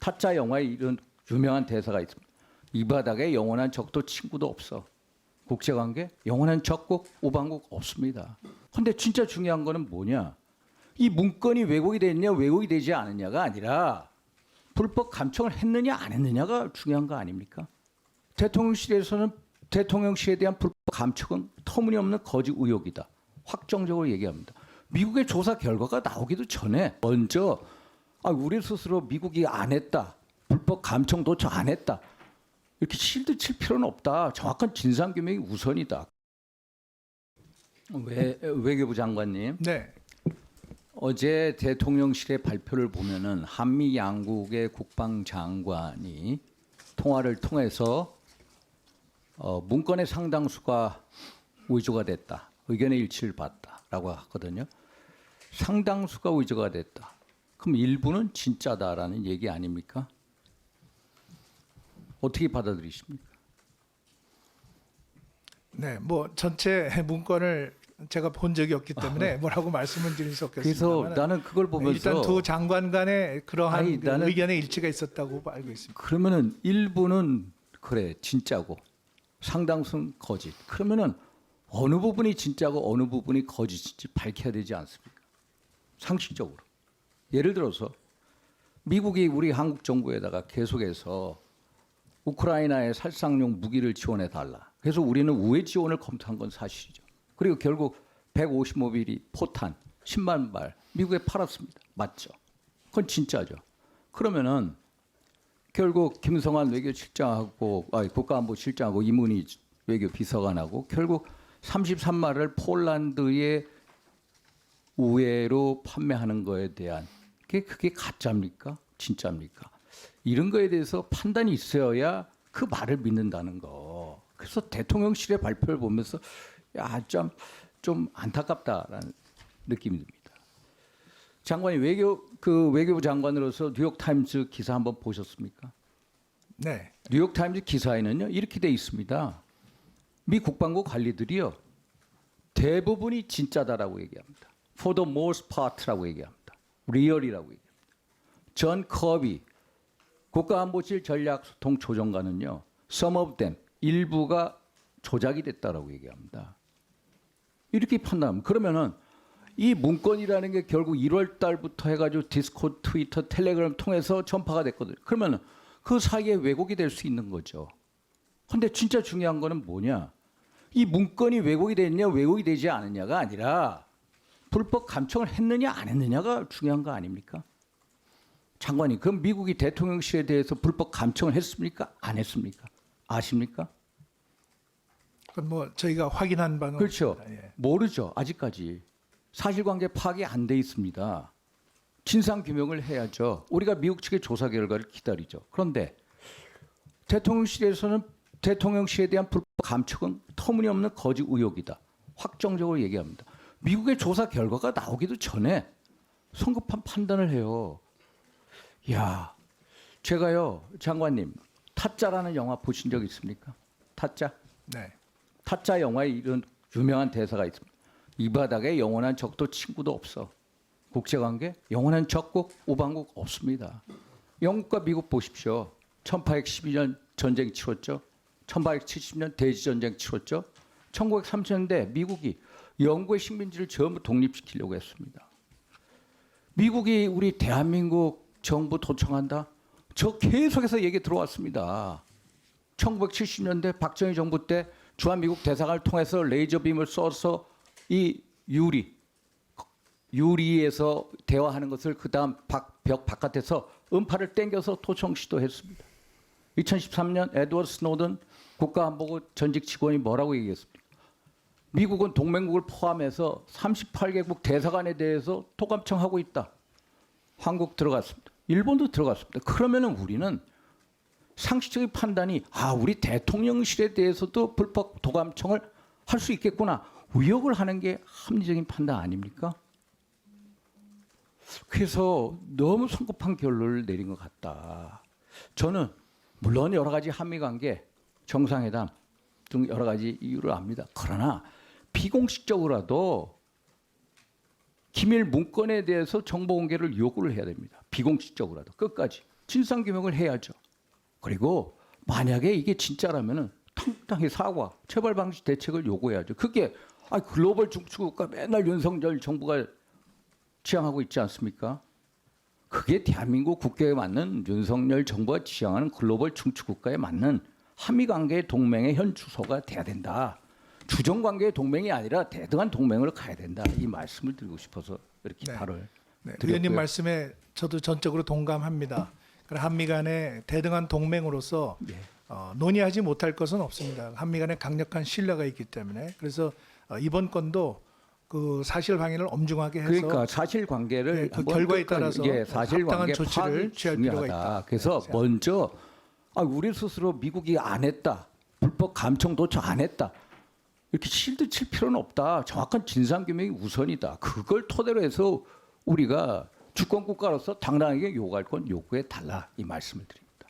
타짜 영화에 이런 유명한 대사가 있습니다. 이 바닥에 영원한 적도 친구도 없어. 국제관계 영원한 적국 우방국 없습니다. 근데 진짜 중요한 거는 뭐냐? 이 문건이 왜곡이 됐냐 왜곡이 되지 않느냐가 아니라 불법 감청을 했느냐 안 했느냐가 중요한 거 아닙니까? 대통령실에서는 대통령실에 대한 불법 감청은 터무니없는 거짓 의혹이다. 확정적으로 얘기합니다. 미국의 조사 결과가 나오기도 전에 먼저 우리 스스로 미국이 안 했다. 불법 감청조차 안 했다. 이렇게 실드 칠 필요는 없다. 정확한 진상규명이 우선이다. 외교부 장관님. 네. 어제 대통령실의 발표를 보면은 한미 양국의 국방장관이 통화를 통해서 문건의 상당수가 위조가 됐다. 의견의 일치를 봤다라고 하거든요. 상당수가 위조가 됐다. 그럼 일부는 진짜다라는 얘기 아닙니까? 어떻게 받아들이십니까? 네, 뭐 전체 문건을 제가 본 적이 없기 때문에 뭐라고 말씀을 드릴 수 없겠습니다만 그래서 나는 그걸 보면서 일단 두 장관 간에 그러한 나는 의견의 일치가 있었다고 알고 있습니다. 그러면은 일부는 그래 진짜고 상당수는 거짓. 그러면은 어느 부분이 진짜고 어느 부분이 거짓인지 밝혀야 되지 않습니까? 상식적으로. 예를 들어서 미국이 우리 한국 정부에다가 계속해서 우크라이나에 살상용 무기를 지원해 달라. 그래서 우리는 우회 지원을 검토한 건 사실이죠. 그리고 결국 155mm 포탄 10만 발 미국에 팔았습니다. 맞죠? 그건 진짜죠. 그러면은 결국 김성한 외교실장하고 국가안보실장하고 이문희 외교비서관하고 결국 33마를 폴란드에 우회로 판매하는 거에 대한 그게 가짜입니까? 진짜입니까? 이런 거에 대해서 판단이 있어야 그 말을 믿는다는 거. 그래서 대통령실의 발표를 보면서 좀 안타깝다라는 느낌이 듭니다. 장관이 외교부 장관으로서 뉴욕타임즈 기사 한번 보셨습니까? 네. 뉴욕타임즈 기사에는요 이렇게 돼 있습니다. 미 국방부 관리들이요 대부분이 진짜다라고 얘기합니다. For the most part라고 얘기합니다. real이라고 얘기합니다. 존 커비 국가안보실 전략소통조정관은요 some of them 일부가 조작이 됐다라고 얘기합니다. 이렇게 판단합니다. 그러면은 이 문건이라는 게 결국 1월 달부터 해가지고 디스코드, 트위터, 텔레그램 통해서 전파가 됐거든요. 그러면은 그 사이에 왜곡이 될 수 있는 거죠. 근데 진짜 중요한 거는 뭐냐? 이 문건이 왜곡이 됐냐, 왜곡이 되지 않느냐가 아니라 불법 감청을 했느냐, 안 했느냐가 중요한 거 아닙니까? 장관님, 그럼 미국이 대통령실에 대해서 불법 감청을 했습니까? 안 했습니까? 아십니까? 그건 뭐 저희가 확인한 바는 그렇죠. 없습니다. 예. 모르죠. 아직까지. 사실관계 파악이 안 돼 있습니다. 진상규명을 해야죠. 우리가 미국 측의 조사 결과를 기다리죠. 그런데 대통령실에서는 대통령실에 대한 불법 감청은 터무니없는 거짓 의혹이다. 확정적으로 얘기합니다. 미국의 조사 결과가 나오기도 전에 성급한 판단을 해요. 야, 제가요, 장관님, 타짜라는 영화 보신 적 있습니까? 타짜? 네. 타짜 영화에 이런 유명한 대사가 있습니다. 이 바닥에 영원한 적도 친구도 없어. 국제관계 영원한 적국 우방국 없습니다. 영국과 미국 보십시오. 1812년 전쟁 치렀죠. 1870년 대지전쟁 치렀죠. 1930년대 미국이 영국의 식민지를 전부 독립시키려고 했습니다. 미국이 우리 대한민국 정부 도청한다? 저 계속해서 얘기 들어왔습니다. 1970년대 박정희 정부 때 주한미국 대사관을 통해서 레이저빔을 쏘서 이 유리에서 대화하는 것을 그다음 벽 바깥에서 음파를 땡겨서 토청 시도했습니다. 2013년 에드워드 스노든 국가안보국 전직 직원이 뭐라고 얘기했습니까? 미국은 동맹국을 포함해서 38개국 대사관에 대해서 토감청하고 있다. 한국 들어갔습니다. 일본도 들어갔습니다. 그러면은 우리는 상식적인 판단이 우리 대통령실에 대해서도 불법 도감청을 할 수 있겠구나. 의혹을 하는 게 합리적인 판단 아닙니까? 그래서 너무 성급한 결론을 내린 것 같다. 저는 물론 여러 가지 한미관계, 정상회담 등 여러 가지 이유를 압니다. 그러나 비공식적으로라도 기밀 문건에 대해서 정보 공개를 요구를 해야 됩니다. 비공식적으로라도 끝까지. 진상 규명을 해야죠. 그리고 만약에 이게 진짜라면은 당당히 사과, 처벌 방지 대책을 요구해야죠. 그게 글로벌 중추국가 맨날 윤석열 정부가 지향하고 있지 않습니까? 그게 대한민국 국격에 맞는 윤석열 정부가 지향하는 글로벌 중추국가에 맞는 한미관계의 동맹의 현 주소가 돼야 된다. 주정관계의 동맹이 아니라 대등한 동맹으로 가야 된다. 이 말씀을 드리고 싶어서 이렇게 네. 발언을 네, 드렸고요. 의원님 말씀에 저도 전적으로 동감합니다. 그러나 한미 간의 대등한 동맹으로서 예. 논의하지 못할 것은 없습니다. 한미 간에 강력한 신뢰가 있기 때문에 그래서 이번 건도 그 사실관계를 엄중하게 해서 그러니까 사실관계를 네, 그 한번 결과에 끝까지, 따라서 예, 사실관계 합당한 조치를 파악이 취할 필요가 중요하다. 있다. 그래서 네, 먼저 우리 스스로 미국이 안 했다, 불법 감청 도청 안 했다, 이렇게 실드 칠 필요는 없다. 정확한 진상 규명이 우선이다. 그걸 토대로 해서 우리가 주권 국가로서 당당하게 요구할 건 요구해 달라 이 말씀을 드립니다.